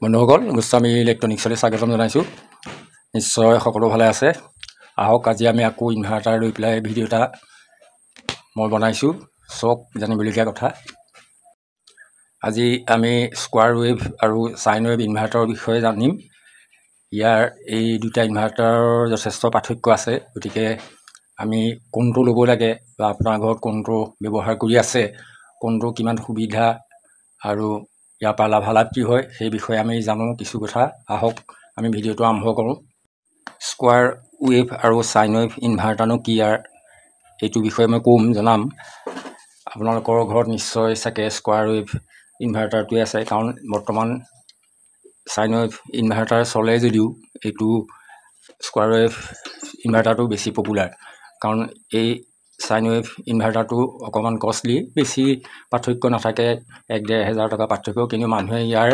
বন্ধুসকল, গোস্বামী ইলেক্ট্ৰনিক্সলৈ স্বাগতম জনাইছোঁ। নিশ্চয় সকলো ভালে আছে। আহক আজি আমি আকৌ ইনভাৰ্টাৰ লৈ পেলাই ভিডিঅ' এটা মই বনাইছোঁ। চাওক, জানিবলগীয়া কথা। আজি আমি স্কোৱাৰ ৱেভ আৰু চাইন ৱেভ ইনভাৰ্টাৰৰ বিষয়ে জানিম। ইয়াৰ এই দুটা ইনভাৰ্টাৰৰ যথেষ্ট পাৰ্থক্য আছে। গতিকে আমি কোনটো ল'ব লাগে বা আপোনাৰ ঘৰত কোনটো ব্যৱহাৰ কৰি আছে, কোনটো কিমান সুবিধা আৰু ইয়াৰ পৰা লাভালাভ কি হয় সেই বিষয়ে আমি জানো কিছু কথা। আহক আমি ভিডিঅ'টো আৰম্ভ কৰোঁ। স্কোৱাৰ ৱেভ আৰু চাইন ৱেভ ইনভাৰ্টাৰনো কি, এইটো বিষয়ে মই জনাম। আপোনালোকৰ ঘৰত নিশ্চয় চাগে স্কোৱাৰ ৱেভ ইনভাৰ্টাৰটোৱে আছে, কাৰণ বৰ্তমান চাইন ৱেভ ইনভাৰ্টাৰ চলে যদিও এইটো স্কোৱাৰ ৱেভ ইনভাৰ্টাৰটো বেছি পপুলাৰ। কাৰণ এই চাইন ৱেভ ইনভাৰ্টাৰটো অকণমান কষ্টলি, বেছি পাৰ্থক্য নাথাকে, 1-1.5 হাজাৰ টকা পাৰ্থক্য। কিন্তু মানুহে ইয়াৰ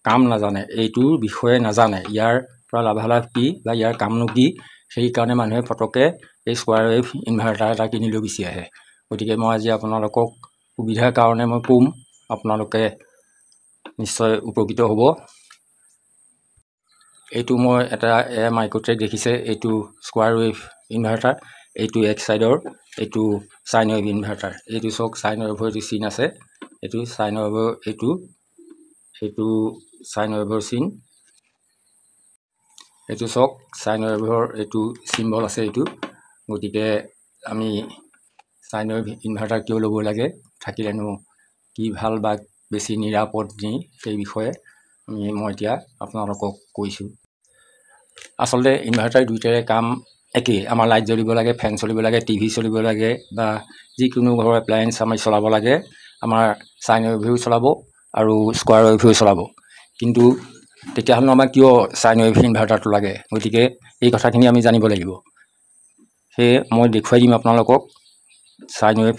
কাম নাজানে, এইটোৰ বিষয়ে নাজানে, ইয়াৰ পৰা লাভালাভ কি বা ইয়াৰ কামনো কি। সেইকাৰণে মানুহে ফটককৈ এই স্কোৱাৰ ৱেভ ইনভাৰ্টাৰ এটা কিনি লৈ গুচি আহে। গতিকে মই আজি আপোনালোকক সুবিধাৰ কাৰণে মই ক'ম, আপোনালোকে নিশ্চয় উপকৃত হ'ব। এইটো মই এটা মাইক্ৰ'ট্ৰেক দেখিছে, এইটো স্কোৱাৰ ৱেভ ইনভাৰ্টাৰ, এইটো এক ছাইডৰ, এইটো চাইন ৱেভ ইনভাৰ্টাৰ। এইটো চাওক, চাইন ৱেভৰ এইটো চিন আছে, এইটো চাইন ৱেভৰ, এইটো চাইন ৱেভৰ চিন। এইটো চাওক, চাইন ৱেভৰ এইটো চিম্বল আছে এইটো। গতিকে আমি চাইন ৱেভ ইনভাৰ্টাৰ কিয় ল'ব লাগে, থাকিলেনো কি ভাল বা বেছি নিৰাপদ নি, সেই বিষয়ে মই এতিয়া আপোনালোকক কৈছোঁ। আচলতে ইনভাৰ্টাৰ দুয়োটাৰে কাম একেই। আমাৰ লাইট জ্বলিব লাগে, ফেন চলিব লাগে, টিভি চলিব লাগে বা যিকোনো ঘৰৰ এপ্লায়েঞ্চ আমি চলাব লাগে, আমাৰ চাইন ৱেভেও চলাব আৰু স্কোৱাৰ ৱেভেও চলাব। কিন্তু তেতিয়াহ'লে আমাক কিয় চাইন ৱেভ ইনভাৰ্টাৰটো লাগে? গতিকে এই কথাখিনি আমি জানিব লাগিব। সেয়ে মই দেখুৱাই দিম আপোনালোকক চাইন ৱেভ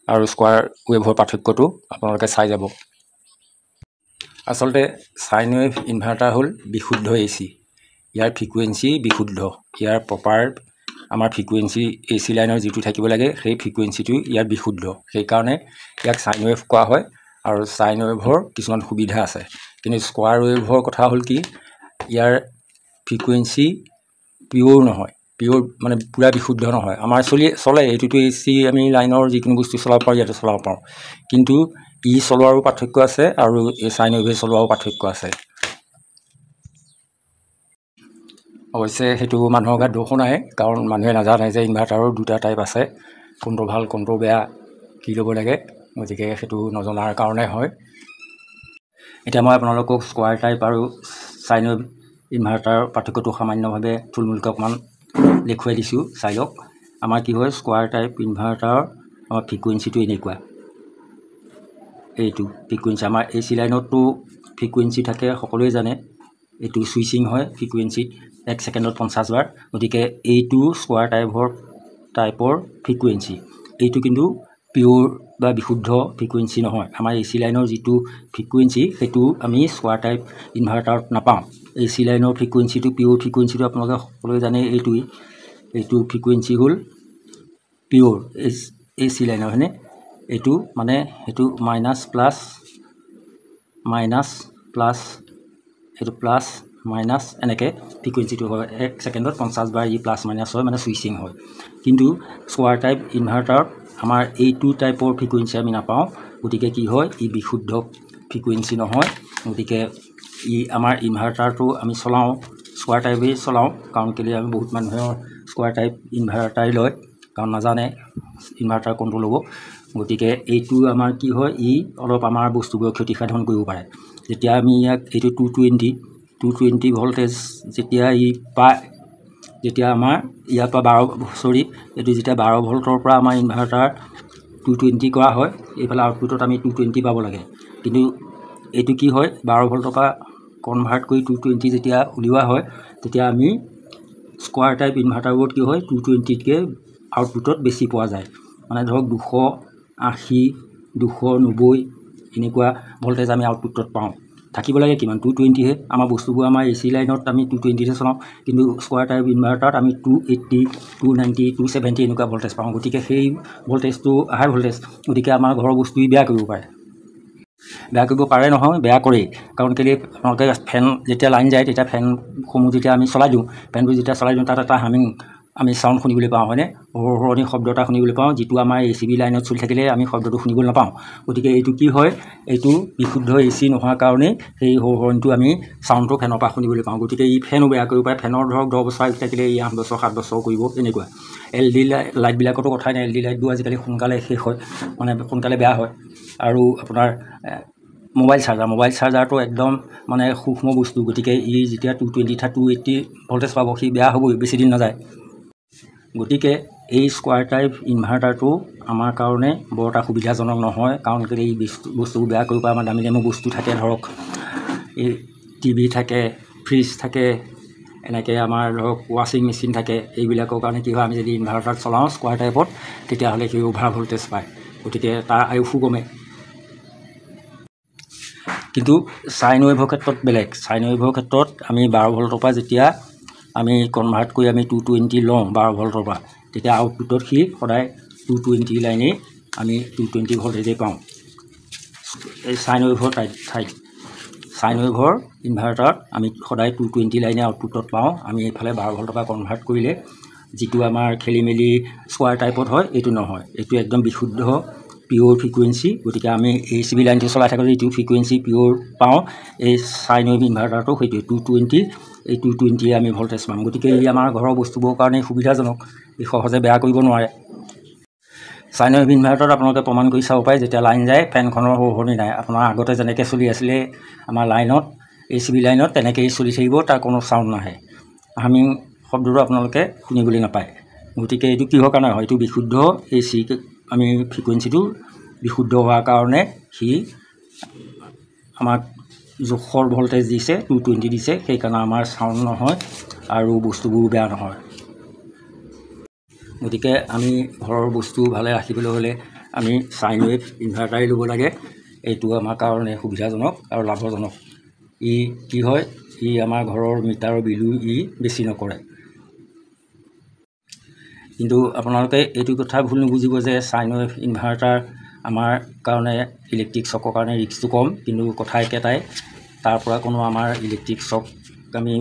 আৰু স্কোৱাৰ ৱেভৰ পাৰ্থক্যটো আপোনালোকে চাই যাব। আচলতে চাইন ৱেভ ইনভাৰ্টাৰ হ'ল বিশুদ্ধ AC। ইয়াৰ ফ্ৰিকুৱেঞ্চি বিশুদ্ধ, ইয়াৰ প্ৰপাৰ আমাৰ ফ্ৰিকুৱেঞ্চি AC লাইনৰ যিটো থাকিব লাগে সেই ফ্ৰিকুৱেঞ্চিটো ইয়াৰ বিশুদ্ধ। সেইকাৰণে ইয়াক চাইন ৱেভ কোৱা হয়। আৰু চাইন ৱেভৰ কিছুমান সুবিধা আছে। কিন্তু স্কোৱাৰ ৱেভৰ কথা হ'ল কি, ইয়াৰ ফ্ৰিকুৱেঞ্চি পিয়'ৰ নহয়, পিয়'ৰ মানে পূৰা বিশুদ্ধ নহয়। আমাৰ চলে এইটোতো AC আমি লাইনৰ যিকোনো বস্তু চলাব পাৰোঁ, ইয়াতে চলাব পাৰোঁ। কিন্তু চলোৱাৰো পাৰ্থক্য আছে আৰু এই চাইন ৱেভে চলোৱাৰো পাৰ্থক্য আছে। অৱশ্যে সেইটো মানুহৰ গাত দোষো নাই, কাৰণ মানুহে নাজানে যে ইনভাৰ্টাৰৰ দুটা টাইপ আছে, কোনটো ভাল কোনটো বেয়া, কি ল'ব লাগে। গতিকে সেইটো নজনাৰ কাৰণে হয়। এতিয়া মই আপোনালোকক স্কোৱাৰ টাইপ আৰু চাইন ৱেভ ইনভাৰ্টাৰৰ পাৰ্থক্যটো সামান্যভাৱে থুলমূলকৈ অকণমান দেখুৱাই দিছোঁ, চাই লওক। আমাৰ কি হয়, স্কোৱাৰ টাইপ ইনভাৰ্টাৰৰ আমাৰ ফ্ৰিকুৱেঞ্চিটো এনেকুৱা। এইটো ফ্ৰিকুৱেঞ্চি আমাৰ AC লাইনততো ফ্ৰিকুৱেঞ্চি থাকে, সকলোৱে জানে। এইটো চুইচিং হয় ফ্ৰিকুৱেঞ্চিত 1 ছেকেণ্ডত 50 বাৰ। গতিকে এইটো স্কোৱাৰ টাইপৰ ফ্ৰিকুৱেঞ্চি। এইটো কিন্তু পিয়'ৰ বা বিশুদ্ধ ফ্ৰিকুৱেঞ্চি নহয়। আমাৰ AC লাইনৰ যিটো ফ্ৰিকুৱেঞ্চি সেইটো আমি স্কোৱাৰ টাইপ ইনভাৰ্টাৰত নাপাওঁ। AC লাইনৰ ফ্ৰিকুৱেঞ্চিটো, পিয়'ৰ ফ্ৰিকুৱেঞ্চিটো আপোনালোকে সকলোৱে জানে। এইটো ফ্ৰিকুৱেঞ্চি হ'ল পিয়'ৰ AC লাইনৰ, হয়নে? এইটো মানে সেইটো মাইনাছ প্লাছ, সেইটো প্লাছ মাইনাছ এনেকৈ ফ্ৰিকুৱেঞ্চিটো হয়। 1 ছেকেণ্ডত 50 বাৰ ই প্লাছ মাইনাছ হয়, মানে চুইচিং হয়। কিন্তু স্কোৱাৰ টাইপ ইনভাৰ্টাৰত আমাৰ এইটো টাইপৰ ফ্ৰিকুৱেঞ্চি আমি নাপাওঁ। গতিকে কি হয়, ই বিশুদ্ধ ফ্ৰিকুৱেঞ্চি নহয়। গতিকে আমাৰ ইনভাৰ্টাৰটো আমি চলাওঁ, স্কোৱাৰ টাইপেই চলাওঁ। কাৰণ কেলৈ, আমি বহুত মানুহৰ স্কোৱাৰ টাইপ ইনভাৰ্টাৰ লয়, কাৰণ নাজানে ইনভাৰ্টাৰ কোনটো ল'ব। গতিকে এইটো আমাৰ কি হয়, অলপ আমাৰ বস্তুবোৰৰ ক্ষতিসাধন কৰিব পাৰে। যেতিয়া আমি এইটো 220 ভল্টেজ যেতিয়া পায়, যেতিয়া আমাৰ ইয়াৰ পৰা এইটো যেতিয়া 12 ভল্টৰ পৰা আমাৰ ইনভাৰ্টাৰ 220 কৰা হয়, এইফালে আউটপুটত আমি 220 পাব লাগে। কিন্তু এইটো কি হয়, 12 ভল্টৰ পৰা কনভাৰ্ট কৰি 220 যেতিয়া উলিওৱা হয়, তেতিয়া আমি স্কোৱাৰ টাইপ ইনভাৰ্টাৰবোৰত কি হয়, 220তকৈ আউটপুটত বেছি পোৱা যায়। মানে ধৰক 280, 290 এনেকুৱা ভল্টেজ আমি আউটপুটত পাওঁ। থাকিব লাগে কিমান, 220হে। আমাৰ বস্তুবোৰ আমাৰ AC লাইনত আমি 220হে চলাওঁ, কিন্তু স্কোৱাৰ টাইপ ইনভাৰ্টাৰত আমি 280, 290, 270 এনেকুৱা ভল্টেজ পাওঁ। গতিকে সেই ভল্টেজটো হাই ভল্টেজ, গতিকে আমাৰ ঘৰৰ বস্তুই বেয়া কৰিব পাৰে। বেয়া কৰিব পাৰে নহয়, বেয়া কৰেই। কাৰণ কেলৈ আপোনালোকে ফেন যেতিয়া লাইন যায় তেতিয়া ফেনসমূহ যেতিয়া আমি চলাই দিওঁ, ফেনবোৰ যেতিয়া চলাই দিওঁ তাত এটা হামিং আমি চাউণ্ড শুনিবলৈ পাওঁ, হয়নে? সৰু শব্দ এটা শুনিবলৈ পাওঁ, যিটো আমাৰ ACB লাইনত চলি থাকিলে আমি শব্দটো শুনিবলৈ নাপাওঁ। গতিকে এইটো কি হয়, এইটো বিশুদ্ধ AC নোহোৱাৰ কাৰণেই সেই সৰণিটো আমি চাউণ্ডটো ফেনৰ পৰা শুনিবলৈ পাওঁ। গতিকে ই ফেনো বেয়া কৰিব পাৰে। ফেনৰ ধৰক 10 বছৰ থাকিলে ই 8 বছৰ 7 বছৰ কৰিব, এনেকুৱা। LED লাইটবিলাকতো কথাই নাই, LED লাইটবোৰ আজিকালি সোনকালে শেষ হয়, মানে সোনকালে বেয়া হয়। আৰু আপোনাৰ মোবাইল চাৰ্জাৰটো একদম মানে সূক্ষ্ম বস্তু। গতিকে ই যেতিয়া 220 280 ভল্টেজ পাব, সি বেয়া হ'বই, বেছি দিন নাযায়। গতিকে এই স্কোৱাৰ টাইপ ইনভাৰ্টাৰটো আমাৰ কাৰণে বৰ এটা সুবিধাজনক নহয়। কাৰণ কেলৈ এই বস্তুবোৰ বেয়া কৰিব পাৰে। আমাৰ দামী দামী বস্তু থাকে, ধৰক এই TV থাকে, ফ্ৰিজ থাকে, এনেকৈ আমাৰ ধৰক ৱাশ্বিং মেচিন থাকে। এইবিলাকৰ কাৰণে কি হয়, আমি যদি ইনভাৰ্টাৰ চলাওঁ স্কোৱাৰ টাইপত, তেতিয়াহ'লে সি অভাৰ ভল্টেজ পায়। গতিকে তাৰ আয়ুসো কমে। কিন্তু চাইন ৱেভৰ ক্ষেত্ৰত বেলেগ। চাইন ৱেভৰ ক্ষেত্ৰত আমি 12 ভল্টৰ পৰা যেতিয়া আমি কনভাৰ্ট কৰি আমি 220 লওঁ 12 ভল্টৰ পৰা, তেতিয়া আউটপুটত সি সদায় 220 লাইনেই আমি 220 ভল্টেজেই পাওঁ। এই চাইন ৱেভৰ ঠাইত চাইন ৱেভৰ ইনভাৰ্টাৰত আমি সদায় 220 লাইনে আউটপুটত পাওঁ। আমি এইফালে 12 ভল্টৰ পৰা কনভাৰ্ট কৰিলে যিটো আমাৰ খেলি মেলি স্কোৱাৰ টাইপত হয়, এইটো নহয়। এইটো একদম বিশুদ্ধ পিয়'ৰ ফ্ৰিকুৱেঞ্চি। গতিকে আমি ACB লাইনটো চলাই থাকোঁতে যিটো ফ্ৰিকুৱেঞ্চি পিয়'ৰ পাওঁ, এই চাইন ৱেভ ইনভাৰ্টাৰটো সেইটোৱে 220, এই 220 আমি ভল্টেজ পাম। গতিকে ই আমাৰ ঘৰৰ বস্তুবোৰৰ কাৰণে সুবিধাজনক, ই সহজে বেয়া কৰিব নোৱাৰে। চাইন ৱেভ ইনভাৰ্টাৰত আপোনালোকে প্ৰমাণ কৰি চাব পাৰে, যেতিয়া লাইন যায় ফেনখনৰ সলনি নাই। আপোনাৰ আগতে যেনেকৈ চলি আছিলে আমাৰ লাইনত ACB লাইনত, তেনেকৈয়ে চলি থাকিব, তাৰ কোনো চাউণ্ড নাহে, হামিং শব্দটো আপোনালোকে শুনিবলৈ নাপায়। গতিকে এইটো কিহৰ কাৰণে হয়, এইটো বিশুদ্ধ AC আমি ফ্ৰিকুৱেঞ্চিটো বিশুদ্ধ হোৱাৰ কাৰণে সি আমাক জোখৰ ভল্টেজ দিছে, 220 দিছে। সেইকাৰণে আমাৰ চাউণ্ড নহয় আৰু বস্তুবোৰ বেয়া নহয়। গতিকে আমি ঘৰৰ বস্তু ভালে ৰাখিবলৈ হ'লে আমি চাইন ৱেভ ইনভাৰ্টাৰেই ল'ব লাগে। এইটো আমাৰ কাৰণে সুবিধাজনক আৰু লাভজনক। ই কি হয়, ই আমাৰ ঘৰৰ মিটাৰৰ বিলো ই বেছি নকৰে। কিন্তু আপোনালোকে এইটো কথা ভুল নুবুজিব যে চাইন ৱেভ ইনভাৰ্টাৰ আমাৰ কাৰণে ইলেক্ট্ৰিক শ্বকৰ কাৰণে ৰিস্কটো কম। কিন্তু কথা একেটাই, তাৰ পৰা কোনো আমাৰ ইলেক্ট্ৰিক শ্বক আমি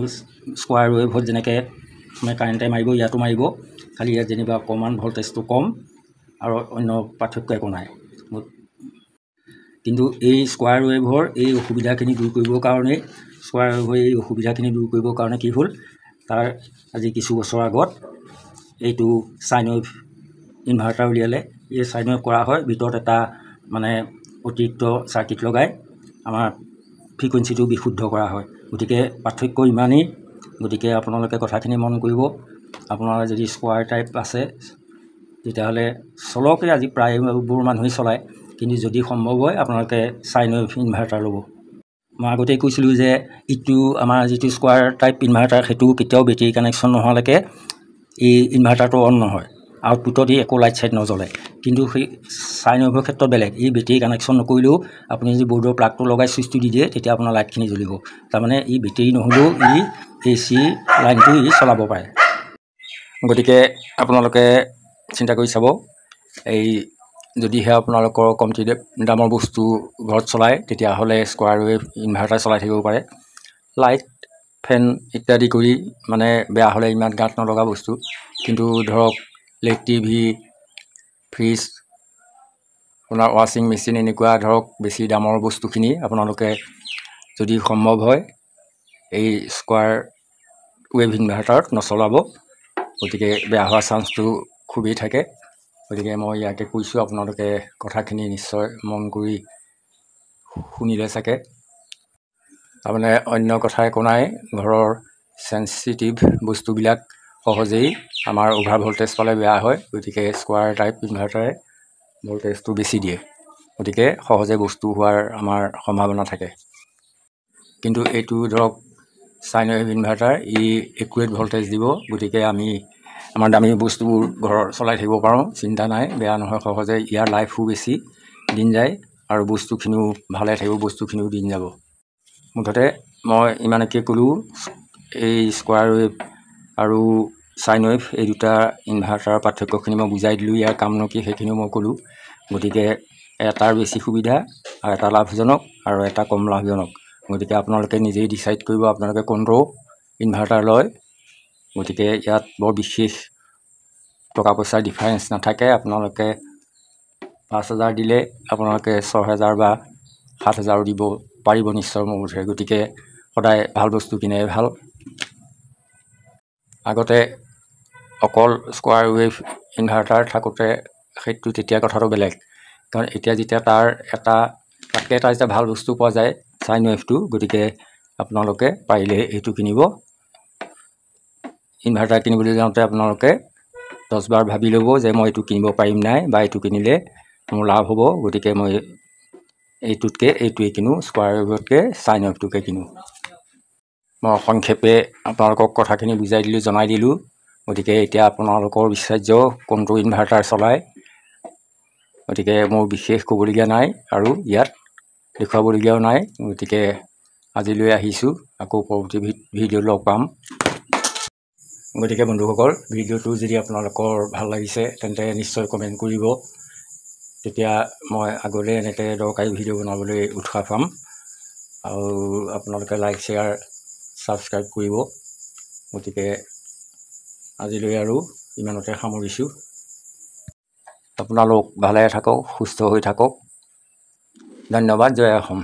স্কোৱাৰ ৱেভত যেনেকৈ আমি কাৰেণ্টে মাৰিব, ইয়াতো মাৰিব, খালি ইয়াত যেনিবা অকণমান ভল্টেজটো কম আৰু অন্য পাৰ্থক্য একো নাই। কিন্তু এই স্কোৱাৰ ৱেভৰ এই অসুবিধাখিনি দূৰ কৰিবৰ কাৰণে কি হ'ল, তাৰ আজি কিছু বছৰ আগত এইটো চাইন ৱেভ ইনভাৰ্টাৰ উলিয়ালে। এই চাইন ৱেভ কৰা হয়, ভিতৰত এটা মানে অতিৰিক্ত চাৰ্কিট লগাই আমাৰ ফ্ৰিকুৱেঞ্চিটো বিশুদ্ধ কৰা হয়। গতিকে পাৰ্থক্য ইমানেই। গতিকে আপোনালোকে কথাখিনি মন কৰিব। আপোনাৰ যদি স্কোৱাৰ টাইপ আছে তেতিয়াহ'লে চলকে, আজি প্ৰায়বোৰ মানুহেই চলায়। কিন্তু যদি সম্ভৱ হয় আপোনালোকে চাইন ৱেভ ইনভাৰ্টাৰ ল'ব। মই আগতেই কৈছিলোঁ যে ইটো আমাৰ যিটো স্কোৱাৰ টাইপ ইনভাৰ্টাৰ, সেইটো কেতিয়াও বেটেৰী কানেকশ্যন নোহোৱালৈকে এই ইনভাৰ্টাৰটো অন নহয়, আউটপুটত ই একো লাইট চাইট নজ্বলে। কিন্তু সেই চাইন ৱেভৰ ক্ষেত্ৰত বেলেগ, ই বেটেৰী কানেকশ্যন নকৰিলেও আপুনি যদি বৰ্ডৰ প্লাগটো লগাই ছুইচটো দি দিয়ে, তেতিয়া আপোনাৰ লাইটখিনি জ্বলিব। তাৰমানে ই বেটেৰী নহ'লেও ই AC লাইনটো ই চলাব পাৰে। গতিকে আপোনালোকে চিন্তা কৰি চাব, এই যদিহে আপোনালোকৰ কমটি দামৰ বস্তু ঘৰত চলায়, তেতিয়াহ'লে স্কোৱাৰ ৱেভ ইনভাৰ্টাৰ চলাই থাকিব পাৰে। লাইট ফেন ইত্যাদি কৰি মানে বেয়া হ'লে ইমান গাঁত নলগা বস্তু। কিন্তু ধৰক TV, ফ্ৰিজ, আপোনাৰ ৱাশ্বিং মেচিন, এনেকুৱা ধৰক বেছি দামৰ বস্তুখিনি আপোনালোকে যদি সম্ভৱ হয় এই স্কোৱাৰ ৱেভ ইনভাৰ্টাৰত নচলাব। গতিকে বেয়া হোৱাৰ চান্সটো খুবেই থাকে। গতিকে মই ইয়াকে কৈছোঁ, আপোনালোকে কথাখিনি নিশ্চয় মন কৰি শুনিলে চাগে। তাৰমানে অন্য কথা একো নাই, ঘৰৰ চেঞ্চিটিভ বস্তুবিলাক সহজেই আমাৰ অভাৰ ভল্টেজ পালে বেয়া হয়। গতিকে স্কোৱাৰ টাইপ ইনভাৰ্টাৰে ভল্টেজটো বেছি দিয়ে, গতিকে সহজে বস্তু হোৱাৰ আমাৰ সম্ভাৱনা থাকে। কিন্তু এইটো ধৰক চাইন ৱেভ ইনভাৰ্টাৰ, ই একুৰেট ভল্টেজ দিব। গতিকে আমি আমাৰ দামী বস্তুবোৰ ঘৰৰ চলাই থাকিব পাৰোঁ, চিন্তা নাই, বেয়া নহয় সহজে। ইয়াৰ লাইফো বেছি দিন যায় আৰু বস্তুখিনিও ভালে থাকিব, বস্তুখিনিও দিন যাব। মুঠতে মই ইমানকে ক'লোঁ, এই স্কোৱাৰ ৱেভ আৰু চাইন ৱেভ এই দুটা ইনভাৰ্টাৰৰ পাৰ্থক্যখিনি মই বুজাই দিলোঁ। ইয়াৰ কামনো কি সেইখিনিও মই ক'লোঁ। গতিকে এটাৰ বেছি সুবিধা এটা লাভজনক আৰু এটা কম লাভজনক। গতিকে আপোনালোকে নিজেই ডিচাইড কৰিব আপোনালোকে কোনটো ইনভাৰ্টাৰ লয়। গতিকে ইয়াত বৰ বিশেষ টকা পইচাৰ ডিফাৰেঞ্চ নাথাকে। আপোনালোকে 5,000 দিলে আপোনালোকে 6,000 বা 7,000 দিব পাৰিব নিশ্চয় মোৰ বোধে। গতিকে সদায় ভাল বস্তু কিনাই ভাল। আগতে অকল স্কোৱাৰ ৱেভ ইনভাৰ্টাৰ থাকোঁতে সেইটো তেতিয়া কথাটো বেলেগ, কাৰণ এতিয়া যেতিয়া তাতকৈ এটা যেতিয়া ভাল বস্তু পোৱা যায় চাইন ৱেভটো, গতিকে আপোনালোকে পাৰিলে এইটো কিনিব। ইনভাৰ্টাৰ কিনিবলৈ যাওঁতে আপোনালোকে 10 বাৰ ভাবি ল'ব যে মই এইটো কিনিব পাৰিম নাই, বা এইটো কিনিলে মোৰ লাভ হ'ব। গতিকে মই এইটোতকৈ এইটোৱে কিনো, স্কোৱাৰ ৱেভতকৈ চাইন ৱেভটোকে কিনো। মই সংক্ষেপে আপোনালোকক কথাখিনি বুজাই দিলোঁ, জনাই দিলোঁ। গতিকে এতিয়া আপোনালোকৰ বিচাৰ্য কোনটো ইনভাৰ্টাৰ চলায়। গতিকে মোৰ বিশেষ ক'বলগীয়া নাই আৰু ইয়াত দেখুৱাবলগীয়াও নাই। গতিকে আজিলৈ আহিছোঁ, আকৌ পৰৱৰ্তী ভিডিঅ'ত লগ পাম। গতিকে বন্ধুসকল, ভিডিঅ'টো যদি আপোনালোকৰ ভাল লাগিছে তেন্তে নিশ্চয় কমেণ্ট কৰিব। তেতিয়া মই আগলৈ এনেকৈ দৰকাৰী ভিডিঅ' বনাবলৈ উৎসাহ পাম। আৰু আপোনালোকে লাইক শ্বেয়াৰ ছাবস্ক্ৰাইব কৰিব। গতিকে আজিলৈ আৰু ইমানতে সামৰিছোঁ। আপোনালোক ভালে থাকক, সুস্থ হৈ থাকক। ধন্যবাদ। জয় অসম।